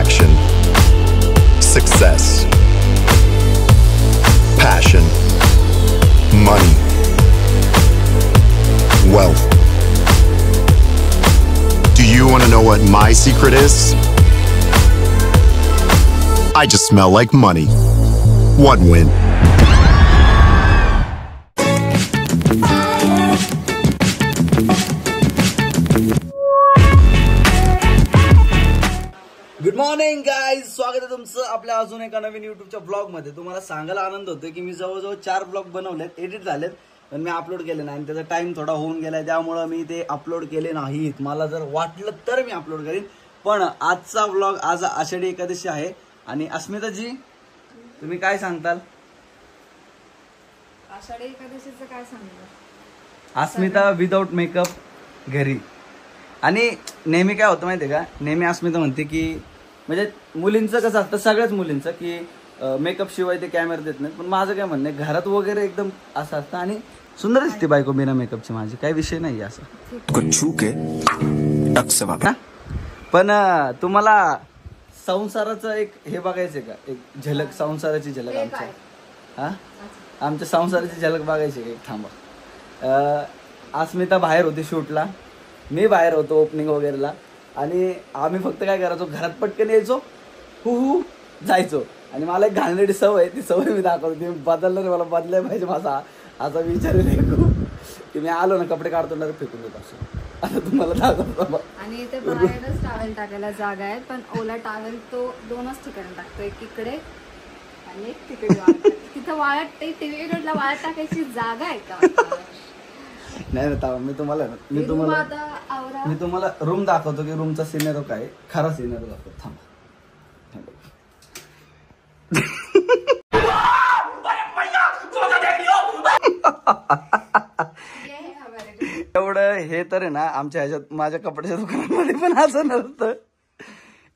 attraction, success, passion, money, wealth. Do you want to know what my secret is? I just smell like money. One win. Good morning guys, स्वागत आहे तुमचं आपल्या अजून एका नवीन युट्यूबच्या blog मध्ये। तुम्हाला सांगायला आनंद होतोय की मी जवळजवळ 4 ब्लॉग बनवलेत, एडिट झालेत, पण मी अपलोड केले नाही आणि त्याचा टाइम थोडा होऊन गेलाय, त्यामुळे मी ते अपलोड केले नाहीत। मला जर वाटलं तर मी अपलोड करीन, पण आजचा ब्लॉग आज आषाढी एकादशी आहे। आणि अस्मिताजी, तुम्ही काय सांगताल? आषाढी एकादशीचं काय सांगणार? अस्मिता विदाउट मेकअप घरी। आणि नेहमी काय होतं माहितीये का, नेहमी अस्मिता म्हणते की म्हणजे मुलींचं कसं असतं, सगळ्याच मुलींचं की मेकअप शिवाय ते कॅमेरा देत नाहीत, पण माझं काय म्हणणं आहे, घरात वगैरे एकदम असं असतं आणि सुंदर दिसते बायको बिना मेकअपची, माझी काही विषय नाही असं। पण तुम्हाला संसाराचं एक हे बघायचंय का, एक झलक, संसाराची झलक आमच्या, हा आमच्या संसाराची झलक बघायची का? एक थांबा। अस्मिता बाहेर होती शूटला, मी बाहेर होतो ओपनिंग वगैरेला, आणि आम्ही फक्त काय करायचो, घरात पटकन यायचो, हु जायचो, आणि मला एक घालण्याची सवय, ती सवय मी दाखवतो, ती बदललं नाही, मला बदलायला पाहिजे माझा असा विचार आहे की मी आलो ना कपडे काढतो ना फेकून देत असो। आता तुम्हाला दाखवतो। आणि इथे बाहेरच टॉवेल टाकायला जागा आहे, पण ओला टॉवेल तो 2च ठिकाणी टाकतो, एक इकडे आणि एक तिकडे। तिथं वाळत टीव्ही रोडला वाळत टाकायची जागा आहे का? नाही, मी तुम्हाला रूम दाखवतो की रूमचा सिनेरो काय, खरा सिनेरो दाखवतो। थांबा एवढं हे तर आहे ना, आमच्या ह्याच्यात माझ्या कपड्याच्या दुकानामध्ये पण असं नसतं,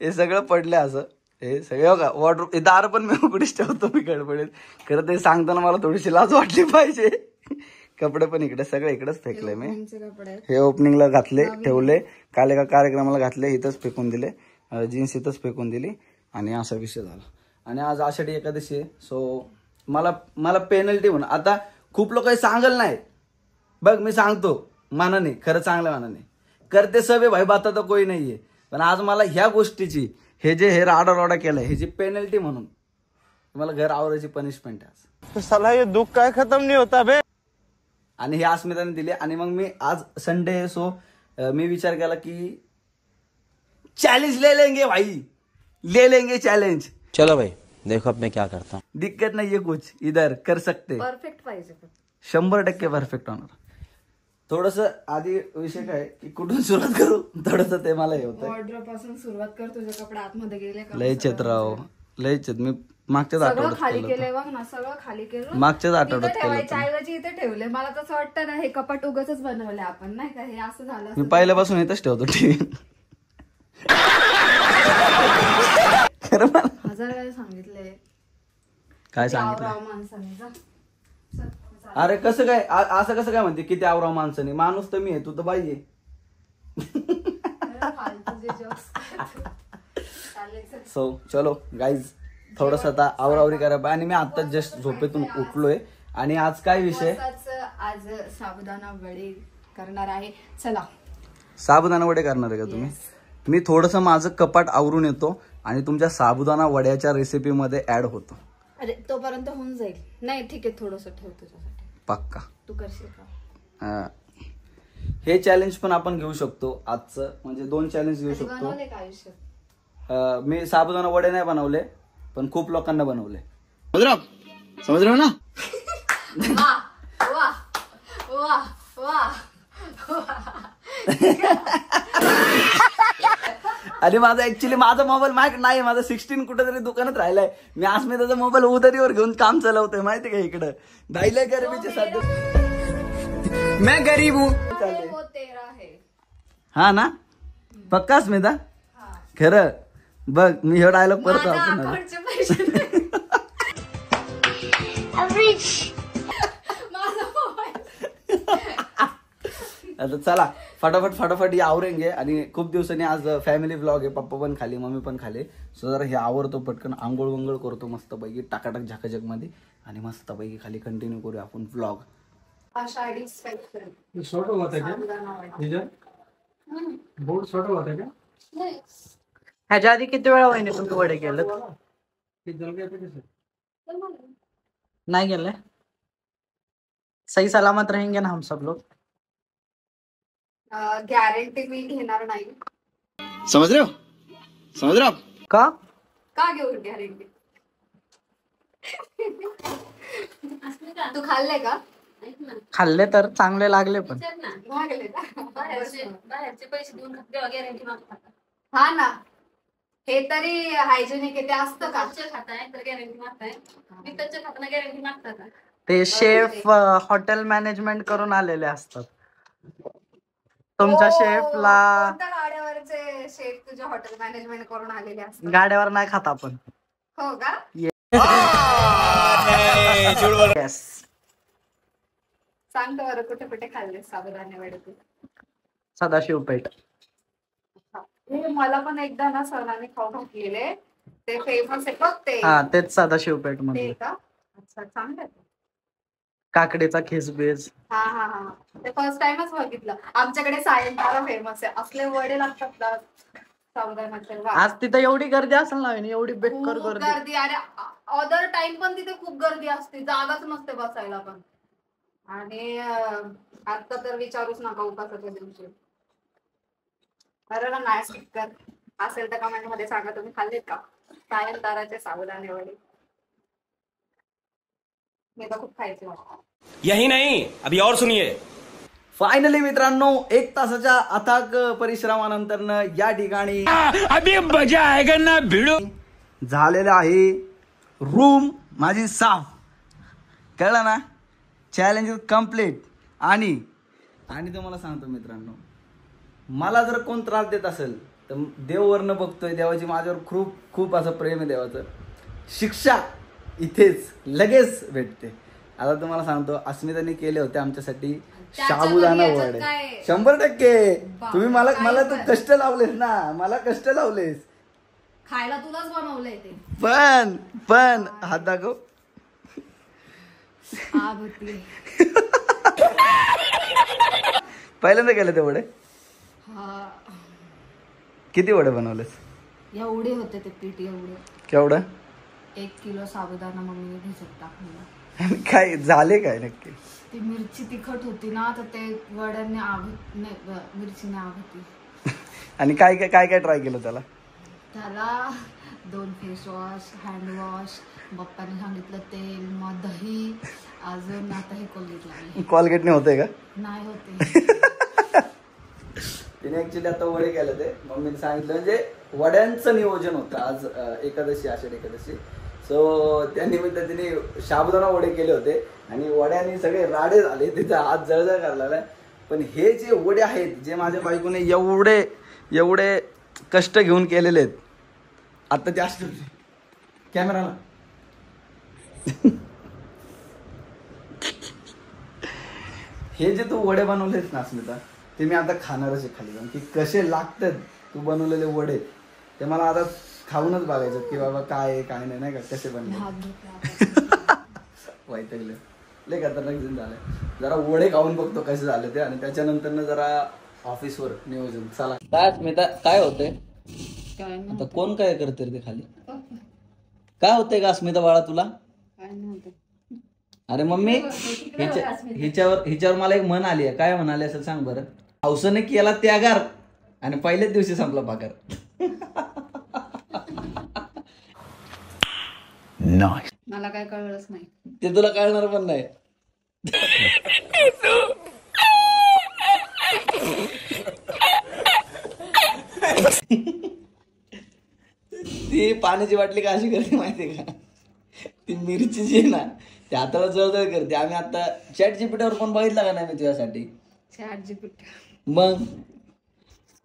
हे सगळं पडलं असं, हे सगळं बघा वॉर्डरोब, हे दार पण मी उघडीच ठेवतो मी गडबडीत, खरं ते सांगताना मला थोडीशी लाज वाटली पाहिजे। कपडे पण इकडे सगळे इकडेच फेकले मी, हे ओपनिंगला घातले ठेवले, काल एका कार्यक्रमाला घातले, इथंच फेकून दिले, जीन्स इथंच फेकून दिली, आणि असा विषय झाला। आणि आज आषाढी एकादशी आहे, सो मला पेनल्टी म्हणून आता खूप लोक सांगल नाही, बघ मी सांगतो मानाने, खरं चांगल्या मानाने करते सबे भाई, बाता तर कोई नाहीये, पण आज मला ह्या गोष्टीची, हे राडा केलंय, ह्याची पेनल्टी म्हणून मला घर आवरायची पनिशमेंट आहे आज। साला ये दुख काय खत्म नहीं होता बे। आणि हे अस्मिताने दिले, आणि मग मी आज संडे सो मी विचार केला की चॅलेंज ले लेंगे भाई, ले लेंगे चॅलेंज। चलो भाई देखो अब मैं क्या करता हूँ, दिक्कत नहीं है कुछ, इधर कर सकते, परफेक्ट पाहिजे, 100% परफेक्ट होणार। थोडस आधी विषय काय की कुठून सुरुवात करू, थोडस ते मला हे होतं, वॉर्डरोब पासून सुरुवात कर, तुझे कपडे आतमध्ये गेले का? लय चित्राव, लय चित्र, मी मागच्याच सगळं खाली आठवड्यात केलंय बघ ना, सगळं खाली केलं, मागच्याच आठवड्यात केलं ठेवायच्या ऐवजी इथे ठेवले। मला तसं वाटतं ना, हे कपाट उगाचच बनवले आपण, नाही का? हे असं झालं, मी पहिल्यापासून इथंच ठेवतो टीव्ही। खरं मला 1000 वेळा सांगितलंय, काय सांगितलं? माणसाने जा अरे कसं काय, असं कसं काय म्हणते किती आवराव माणसाने, माणूस तर मी आहे, तू तर बाई आहे। सो चलो गाईज, थोडस आता आवरावरी करा, आणि मी आता जस्ट झोपेतून उठलोय, आणि आज काय विषय, आज साबुदाणा वडे करणार आहे। चला, साबुदाणा वडे करणार आहे का तुम्ही? मी थोडस माझं कपाट आवरून येतो आणि तुमच्या साबुदाणा वड्याच्या रेसिपी मध्ये ऍड होतो। अरे तोपर्यंत होऊन जाईल। नाही ठीक आहे, थोडस ठेव तुझ्यासाठी, पक्का तू करशील का? हे चॅलेंज पण आपण घेऊ शकतो आजचं, म्हणजे 2 चॅलेंज घेऊ शकतो। बनवले का आयुष्यात? मी साबुदाणा वडे नाही बनवले, पण खूप लोकांना बनवले, समज रहे हो ना? वाह वाह वाह वाह। आणि माझा मोबाईल नाही, माझा 16 कुठेतरी दुकानात राहिलाय, मी अस्मिताचा मोबाईल उधारीवर घेऊन काम चालवतोय, माहिती का? इकडं दाईला गरीबीचे सध्या, मैं गरीब हूँ, वो तेरा है, हा ना? पक्का अस्मिता? खरं बघ, मी हे डायलॉग परत आता चला फटाफट हे आवरेंगे आणि खूप दिवसांनी आज फॅमिली व्लॉग आहे. पप्पा पण खाली, मम्मी पण खाली. सो जरा हे आवरतो पटकन, आंघोळ वंगोळ करतो मस्तपैकी टाकाटाक झाकाझक मध्ये आणि मस्तपैकी खाली कंटिन्यू करूया आपण व्लॉग. छोटा हुआ था क्या बोर्ड छोटा हुआ था क्या ह्याच्या आधी किती वेळा वहिनी तुम्ही वडे केलं? जल गया था कैसे नाही गेले. सही सलामत रहेंगे ना हम सब लोग. गॅरंटी मी घेणार नाही. समझ रहे हो आप? का का घेऊ गॅरंटी? तू खाल्ले का? खाल्ले तर चांगले लागले पण. लागले का? बाहेरचे पैसे देऊन गॅरंटी मागतात. हा ना, हे तरी हायजेनिक आहे ते असतं का? खाताय तर गॅरंटी मागताय, विकतच्या खाताना गॅरंटी मागतात. ते शेफ हॉटेल मॅनेजमेंट करून आलेले असतात. तुमच्या शेफला कोणत्या गाड्यावरचे शेफ तुझ्या हॉटेल मॅनेजमेंट करून आलेले असतात? गाड्यावर नाही खात आपण. हो का? येस. सांगतो बरं कुठे कुठे खाल्ले साबुदाणे वडे तू? सदाशिव पेठ. हे मला पण एकदा ना सरांनी खाऊ घातलेले, ते फेमस आहे बघ ते. हा तेच सदाशिव पेठ ते मध्ये. का? अच्छा, चांगलं आहे. काकडीचा खिसबीज. हा हा हा, ते फर्स्ट टाइमच बघितलं. आमच्याकडे सायंकाळला फेमस आहे असले वडे लागतात ना साबुदाण्याचे. आज तिथे एवढी गर्दी असेल ना वहिनी, एवढी बेकार खूप गर्दी. गर्दी. अरे अदर टाइम पण तिथे खूप गर्दी असते, जागाच नसते बसायला पण. आणि आता तर विचारूच नका उपासाच्या दिवशी. अरे ना नाही स्टिकर असेल तर कमेंट मध्ये सांगा तुम्ही खाल्लेत का सायंकाळाचे साबुदाणे वडे. मी तर खूप खायचे वाटतं. यही नहीं अभी और सुनिए. फायनली मित्रांनो 1 तासाच्या अथाक परिश्रमानंतर या ठिकाणी अभी मजा आएगा ना भिड़ो. झालेलं आहे रूम माझी साफ. कळलं ना, चॅलेंज कम्प्लीट. आणि तुम्हाला सांगतो मित्रांनो, मला जर कोण त्रास देत असेल तर देववरनं बघतोय, देवाची माझ्यावर खूप खूप असं प्रेम आहे देवाचं. शिक्षा इथेच लगेच भेटते. आता तुम्हाला सांगतो, अस्मिताने केले होते आमच्यासाठी साबुदाणा वडे. 100% तुम्ही मला तू कष्ट लावलेस ना, मला कष्ट लावलेस. खायला तुलाच बनवलंय ते. पण हात दाखव. आग होती. पहिल्यांदा केले ते वडे. हा, किती वडे बनवलेस? एवढे होते ते पीठ, एवढे. केवढं? 1 किलो साबुदाणा मम्मीने भिजत टाकलेला. काय झाले काय नक्की? ती मिरची तिखट होती ना, तर ते वड्यांनी आग नाही, मिरचीने आग होती. आणि काय काय काय काय ट्राय केलं त्याला? 2 फेस वॉश, हँड वॉश, पप्पाने सांगितलं तेल, मग दही, अजून आता हे कोलगेट लागले. कॉलगेटने होतंय का? नाही होते. तिने ऍक्च्युली आता वडे केलं ते मम्मीने सांगितलं. म्हणजे वड्यांचं नियोजन होतं आज, एकादशी, आषाढ एकादशी. सो त्यानिमित्त तिने साबुदाणा वडे केले होते आणि वड्याने सगळे राडे झाले, तिचा हात जळजळ करायला. पण हे जे वडे आहेत, जे माझ्या बायकोने एवढे कष्ट घेऊन केलेले आहेत, आता ते असते कॅमेराला हे जे तू वडे बनवलेस ना अस्मिता, ते मी आता खाणारच आहे खाली जाऊन, की कसे लागतात तू बनवलेले वडे. ते मला आता खाऊनच बघायचं की बाबा काय आहे काय नाही, नाही का, कसे बनले. वाईटले लय खतरनाक दिन झालंय. जरा वडे खाऊन बघतो कसे झाले ते, आणि त्याच्यानंतर जरा ऑफिसवर नियोजन. चला. काय स्मिता, काय होतंय आता? कोण काय करते रे ते खाली? काय होतंय का स्मिता बाळा तुला? अरे मम्मी, हिच्यावर मला एक म्हण आली आहे. काय म्हणाली असेल सांग बरं? हौसने केला त्यागार आणि पहिल्याच दिवशी संपला पगार. मला काय कळलंच नाही. ते तुला कळणार पण नाही. ती पाण्याची बाटली का अशी करते माहितीये का? ती मिरची जी आहे ना, ती हाताला जळजळ करते. आम्ही आता ChatGPT वर पण बघितलं का नाही मी तुझ्यासाठी? मग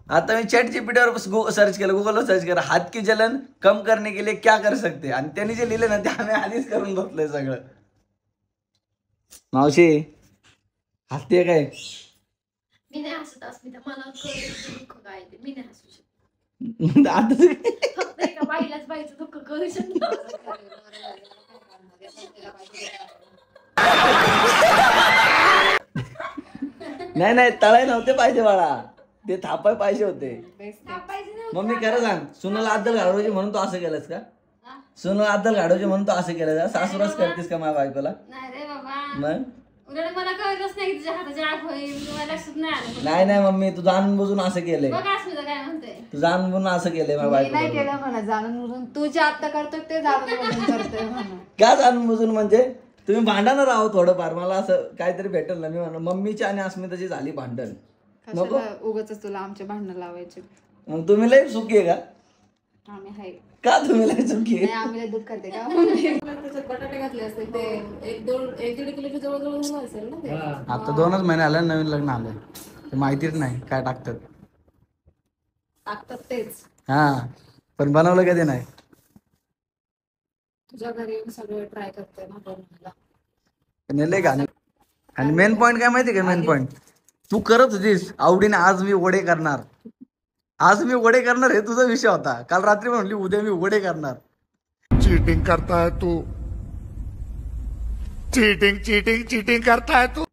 आता मी ChatGPT वर सर्च केलं, गुगलवर सर्च केलं, हात की जलन कम करने के लिए क्या कर सकते, आणि त्यांनी जे लिहिलं ना ते आम्ही आधीच करून बसलोय सगळं. मावशी हसते काय? मी नाही हसत अस्मिता, मला कळलं दुःख काय ते, मी नाही हसू शकत. फक्त एका बाईलाच बाईचं दुःख कळू शकतं. नाही नाही, तळाय नव्हते पाहिजे बाळा, ते थापाय पाहिजे होते. कापायचं नव्हतं. मम्मी खरं सांग, सुनाला अद्दल घालवायची म्हणून तू असं केलंस का? सुनाला अद्दल घालवायची म्हणून तू असं केलं का? सासूरच करतेस का माझ्या बायकोला? नाही रे बाबा, मग उलट मला कळलंच नाही की तुझ्या हाताची आग होईल, मला लक्षात नाही आलं. नाही नाही मम्मी, तू जाणून बुजून असं केलंय, बघ अस्मिता काय म्हणते. तू जाणून बुजून असं केलंय माझ्या मी नाही बायकोला. केलं म्हणा जाणून बुजून, तू जे आता करतोय ते जाणून बुजून करतोय म्हणा. का जाणून बुजून म्हणजे? तुम्ही भांडणार आहो थोडंफार, मला असं काहीतरी भेटेल ना. मी म्हणा मम्मीची आणि अस्मिताची झाली भांडण, नको उगाच तुला आमचे भांडणं लावायचे. मग तुम्ही लय चुकी आहे का? आम्ही हाय का तुम्ही लय चुकी आहे? नाही, आम्ही लय दुःख करते का? त्याच्यात बटाटे घातले असते ते 1-1.5 किलोच्या जवळ असेल ना ते. आता 2च महिने आले, नवीन लग्न आलंय, ते माहितीच नाही काय टाकतात. टाकतात तेच. हा, पण बनवलं कधी नाही. तुझ्या घरी येऊन सगळं ट्राय करते ना बनवायला. नेले का? आणि मेन पॉइंट काय माहिती का? मेन पॉइंट तू करत होतीस आवडीने, आज मी वडे करणार, आज मी वडे करणार, हे तुझा विषय होता. काल रात्री म्हणली उद्या मी वडे करणार. चीटिंग करता है तू, चीटिंग चीटिंग चीटिंग करता है तू.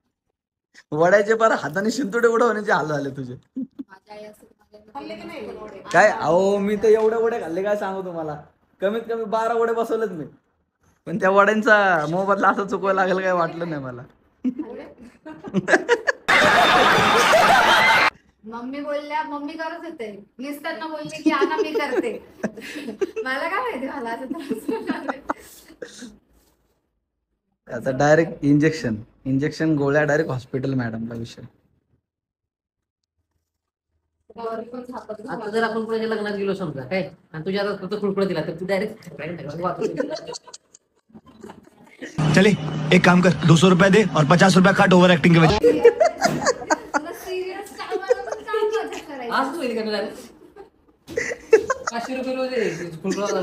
वड्याचे पर हाताने शिंतोडे उडवण्याचे हाल झाले तुझे. माझ्या आई असं खाल्ले की नाही पण वडे? काय अहो, मी तर एवढे वडे खाल्ले काय सांगू तुम्हाला. कमीत कमी 12 वडे बसवलेत मी, पण त्या वड्यांचा मोबदला असं चुकवायला लागेल काय वाटलं नाही मला. मम्मी करत होते, निसताना बोलली की आणा मी करते. मला काय माहिती, मला असं त्रास होणार. आता डायरेक्ट इंजेक्शन गोळ्या, डायरेक्ट हॉस्पिटल मॅडमला विषय. आता जर आपण कोणाच्या लग्नात गेलो समजा काय, आणि तुझ्या आता फक्त खुळखुळ दिला तर तू डायरेक्ट चले एक काम कर, 200 रुपया दे और 50 रुपया काट ओवर एक्टिंग के वजह. तुला सिरियस कामाला पण काम मजा करायचं. आज तू येईल का 500 रुपये रोज आहे खुळखुळा.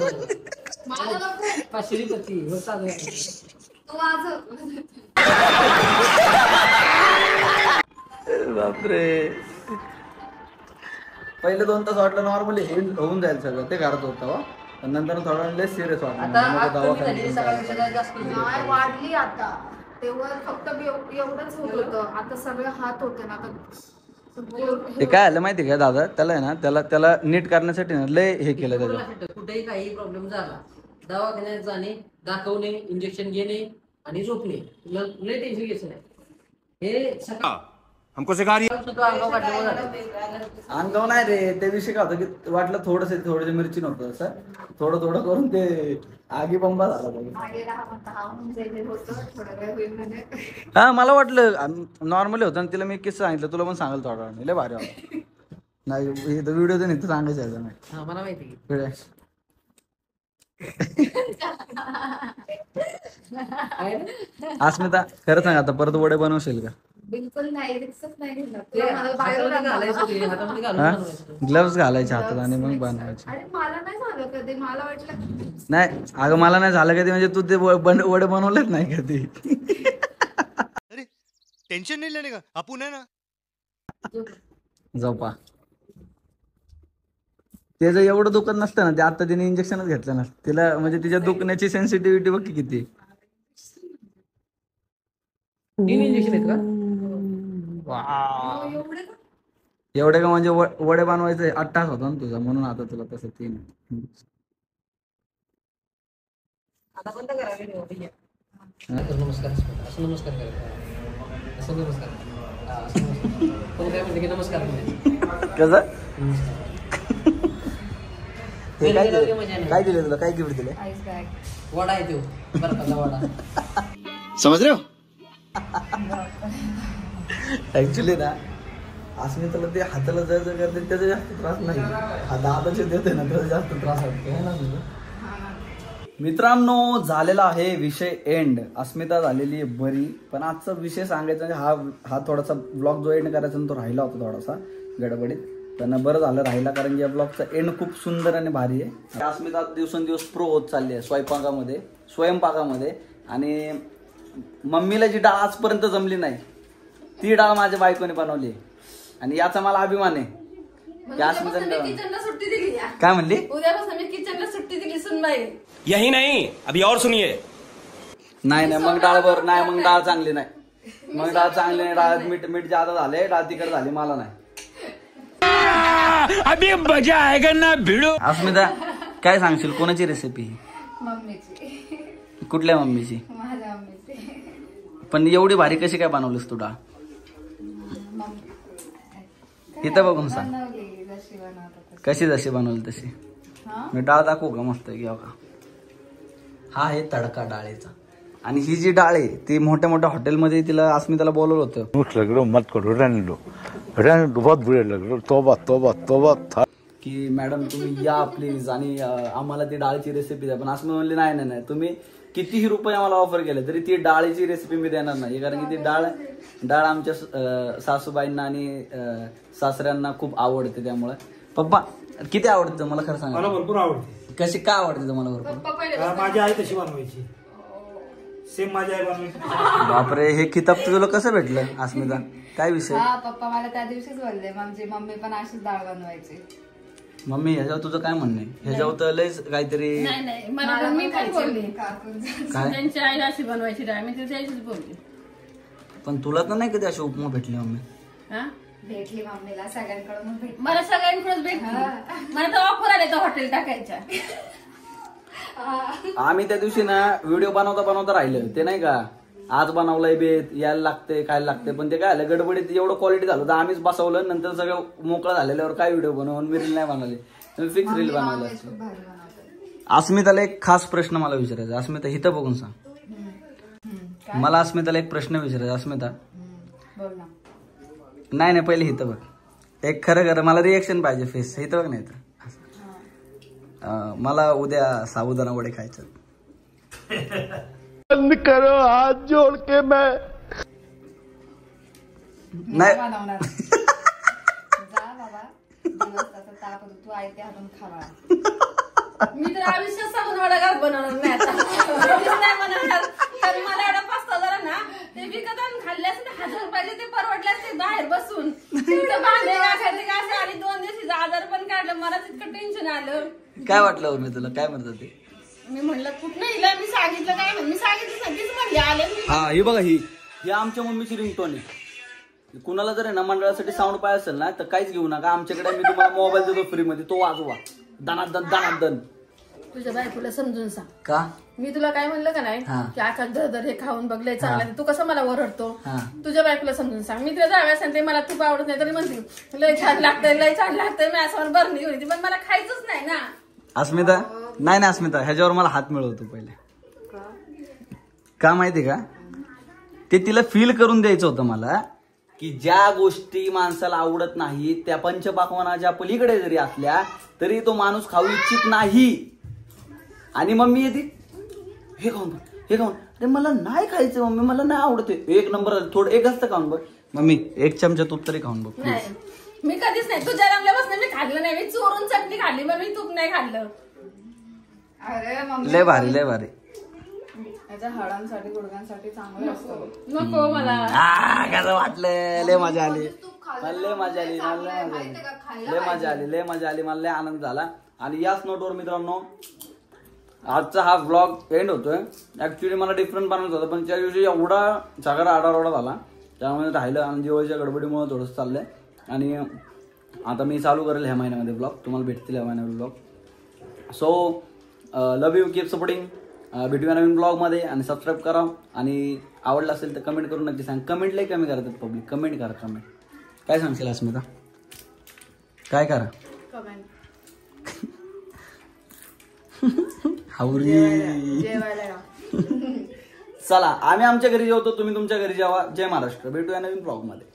मला नको. 500 रुपये रोज चालू आहे. तू आज बापरे, पहिले 2 तास वाटलं नॉर्मली होऊन जाईल सगळं, ते करत होतं. पण नंतर थोडा लय सिरियस आता वाटलं. आज कमी झाली, सकाळपेक्षा जास्त झाली. नाही वाढली आता. तेव्हा फक्त एवढंच होत होतं, आता सगळे हात होते ना. आता ते काय आलं माहिती का दादा, त्याला आहे ना, त्याला नीट करण्यासाठी ना लय हे केलं त्याचं. तुला कुठेही काही प्रॉब्लेम झाला, दवाखान्यात जाणे, दाखवणे, इंजेक्शन घेणे आणि झोपणे, तुला लय टेन्शन घ्यायचं नाही. हे सकाळ हमको सिखा रही है. अंगावर काढल्यामुळे झालं. अंगाव नाही रे, ते विषय काय होतं की वाटलं थोडंसं मिरची नव्हतं, असं थोडं करून ते आगी बंबा झाला पाहिजे. मागे राहा म्हणता, हा होऊन जाईल होतं, थोडं वेळ होईल म्हणजे. हा, मला वाटलं नॉर्मली होतं आणि तिला मी किस्सा सांगितलं, तुला पण सांगाल थोडा वेळ, लय भारी होता. नाही व्हिडिओ तर नाही तर सांगायचं आहे नाही. हा मला माहिती आहे. वेळ. अस्मिता खरं सांग, आता परत वडे बनवशील का? बिलकुल नाही, रिस्कच नाही घेणार. ते मला बाहेर हातामध्ये घालायचं ते, हातामध्ये घालून हा, बनवायचं. ग्लव्स घालायचे हातात आणि मग बनवायचे. अरे मला नाही झालं कधी, मला वाटलं नाही अगं, मला नाही झालं कधी, म्हणजे तू ते वडे बनवलेच नाही कधी. अरे टेंशन नहीं लेने का, आपण है ना. झोपा. त्याचं एवढं दुखत नसतं ना, ते आता तिने इंजेक्शनच घेतलं नसतं तिला, म्हणजे तिच्या दुखण्याची सेन्सिटिव्हिटी बघ किती. 3 इंजेक्शन आहेत का? एवढे का, म्हणजे वडे बनवायचे 8 तास होता ना तुझा, म्हणून आता तुला तसं 3. आता बंद करा व्हिडिओ. नमस्कार, असं नमस्कार करा, असं नमस्कार. असं नमस्कार. कोण काय म्हणते की नमस्कार म्हणजे कसं ते काय दिलं तुला, काय गिफ्ट दिलं? Ice bag. वडा आहे तो, बर्फाचा वडा. समझ रहे हो. ऍक्च्युली ना, अस्मिताला ते हाताला जर करते त्याचा जास्त त्रास नाही, हाताचे देते ना त्याचा जास्त त्रास वाटतो. मित्रांनो, झालेला आहे विषय एंड. अस्मिता झालेली आहे बरी, पण आजचा विषय सांगायचा म्हणजे हा थोडासा ब्लॉग जो एंड करायचा तो राहिला होता थोडासा गडबडीत, पण बरं झालं राहिला, कारण की या ब्लॉगचा एंड खूप सुंदर आणि भारी आहे. अस्मिता दिवसेंदिवस प्रो होत चालली आहे स्वयंपाकामध्ये, आणि मम्मीला जी डाळ आजपर्यंत जमली नाही ती डाळ माझ्या बायकोने बनवली. आणि याचा मला अभिमान आहे. किचनला सुट्टी दिली. काय म्हणली? उद्यापासून मी किचनला सुट्टी दिली सुनबाई. यही नहीं, अभी और सुनिए. नाही मग डाळ बर नाही, मग डाळ चांगली नाही, मग डाळ चांगली नाही. डाळ मीठ जादा झाले, डाळ तिखट झाली, मला नाही. अभी मजा आएगा ना भिडो. अस्मिता काय सांगशील, कोणाची रेसिपी? मम्मीची. कुठल्या मम्मीची? माझ्या मम्मीची. पण एवढी भारी कशी काय बनवलीस तू डाळ? इथं बघून सांग बनवली जशी बनवतात कशी जशी बनवली तशी. मी डाळ दाखवू का? मस्त आहे का? हा आहे तडका डाळीचा. आणि ही जी डाळ आहे ती मोठ्या मोठ्या हॉटेलमध्ये तिला अस्मिताला बोलवलं होतं. लग रहा मत करो, रहने दो बहुत बुरे लग रहे. तोबा तोबा तोबा था की मॅडम तुम्ही या प्लीज आणि आम्हाला ती डाळीची रेसिपी द्या. पण अस्मिता म्हणली नाही नाही नाही, तुम्ही कितीही रुपये आम्हाला ऑफर केले तरी ती डाळीची रेसिपी मी देणार नाही. कारण की ती डाळ आमच्या सासूबाईंना आणि सासऱ्यांना खूप आवडते. त्यामुळे पप्पा किती आवडते मला खरं सांगा? मला भरपूर आवडते. कशी काय आवडते तुम्हाला भरपूर? माझी आई तशी बनवायची, सेम माझी आई बनवायची. बापरे, हे किताब तुला कसं भेटलं अस्मिता? काय विषय? हा पप्पा मला त्या दिवशीच बोलले, माझी मम्मी पण अशीच डाळ बनवायची. मम्मी ह्याच्यावर तुझं काय म्हणणं आहे? ह्याच्यावर तर लयच काहीतरी. नाही मला मी पण बोलली काय त्यांची आई अशी बनवायची डाळ, मी त्याचीच बोलली. पण तुला तर नाही कधी अशी उपमा भेटली मम्मी? भेटली मम्मीला सगळ्यांकडून भेटली. मला सगळ्यांकडूनच भेटली. मला तर ऑफर आले तर हॉटेल टाकायच्या. आम्ही त्या दिवशी ना व्हिडिओ बनवता राहिलं ते नाही का, आज बनवलंय बेत, यायला लागते खायला लागते. पण ते काय झालं गडबडीत एवढं क्वालिटी झालं तर आम्हीच बसवलं. नंतर सगळं मोकळं झालेल्यावर काय व्हिडिओ बनवून मी रील नाही बनवली, फिक्स रील बनवलं. अस्मिताला एक खास प्रश्न मला विचारायचा. अस्मिता इथं बघून सांग. मला अस्मिताला एक प्रश्न विचारायचा. अस्मिता नाही पहिले इथं बघ. एक खरं मला रिएक्शन पाहिजे फेस. इथं बघ. नाही तर मला उद्या साबुदाणा वडे खायचं. बंद करो हाथ जोड़ के. मैं नाही बनवणार. जा बाबा, दिवसाचा ताप होतो, तू आयते हातून खावा. मी तर आयुष्यात साबुदाणा वडा बनवणार नाही आता. नाही बनवणार. कारण मला एवढा पास्ता झाला ना, ते विकत आणून खाल्ले असते 1000 रुपयाचे, ते परवडले असते बाहेर बसून. तिथं भांडे घासायचे का आणि 2 दिवशी आजार पण काढलं. मला तितकं टेन्शन आलं. काय वाटलं मी तुला? काय म्हणत ते? मी म्हणलं कुठं हिला मी सांगितलं काय म्हणून, मी सांगितलं तीच म्हणली आले. हा ही बघा, ही आमच्या मम्मीची रिंगटोन आहे. कुणाला जर आहे ना मंडळासाठी साऊंड पाहिजे असेल ना तर काहीच घेऊ नका. आमच्याकडे मी तुम्हाला मोबाईल देतो फ्री मध्ये, तो वाजवा. दनादन. तुझ्या बायकोला समजून सांग. का? मी तुला काय म्हणलं का नाही की आका दर हे खाऊन बघलंय चांगलं, तू कसं मला ओरडतो. तुझ्या बायकोला समजून सांग. मी तुला जाव्या सांगते मला तूप आवडत नाही तरी म्हणते लय छान लागतंय मी असं बरणी होती, पण मला खायचंच नाही ना. अस्मिता नाही अस्मिता, ह्याच्यावर मला हात मिळवतो पहिले. का माहिती का? ते तिला फील करून द्यायचं होतं मला की ज्या गोष्टी माणसाला आवडत नाही त्या पंचपाक्वानाच्या पलीकडे जरी असल्या तरी तो माणूस खाऊ इच्छित नाही. आणि मम्मी येते हे खाऊन अरे मला नाही खायचं मम्मी, मला नाही आवडते. एक नंबर थोडं एक असतं खाऊन बघ मम्मी, एक चमचा तूप तरी खाऊन बघ. नाही मी कधीच नाही. तुझ्या रमल्यापासून मी खाल्लं नाही. मी चोरून चटणी खाल्ली पण मी तूप नाही खाल्लं. अरे मम्मी लय भारी याच्या हाडांसाठी गुडघ्यांसाठी चांगलं असतं. नको मला. कसं वाटलं? लय मजा आली. लय मजा आली. मला लय आनंद झाला. आणि याच नोटवर मित्रांनो आजचा हा व्लॉग एंड होतोय. ऍक्च्युली मला डिफरंट बनवत होतं पण त्या दिवशी एवढा सगळा आडारवडा झाला त्यामुळे राहिलं. आणि दिवाळीच्या गडबडीमुळे थोडंसं चाललंय. आणि आता मी चालू करेल ह्या महिन्यामध्ये ब्लॉग, तुम्हाला भेटतील ह्या महिन्यामध्ये blog. So love you, keep supporting. भेटूया नवीन ब्लॉगमध्ये. आणि सबस्क्राईब करा. आणि आवडलं असेल तर कमेंट करून नक्की सांग. कमेंट लई कमी करतात पब्लिक. कमेंट करा. कमेंट काय सांगशील अस्मिता? काय करा? हावरी. चला आम्ही आमच्या घरी जेवतो, तुम्ही तुमच्या घरी जेवा. जय महाराष्ट्र. भेटूया नवीन ब्लॉगमध्ये.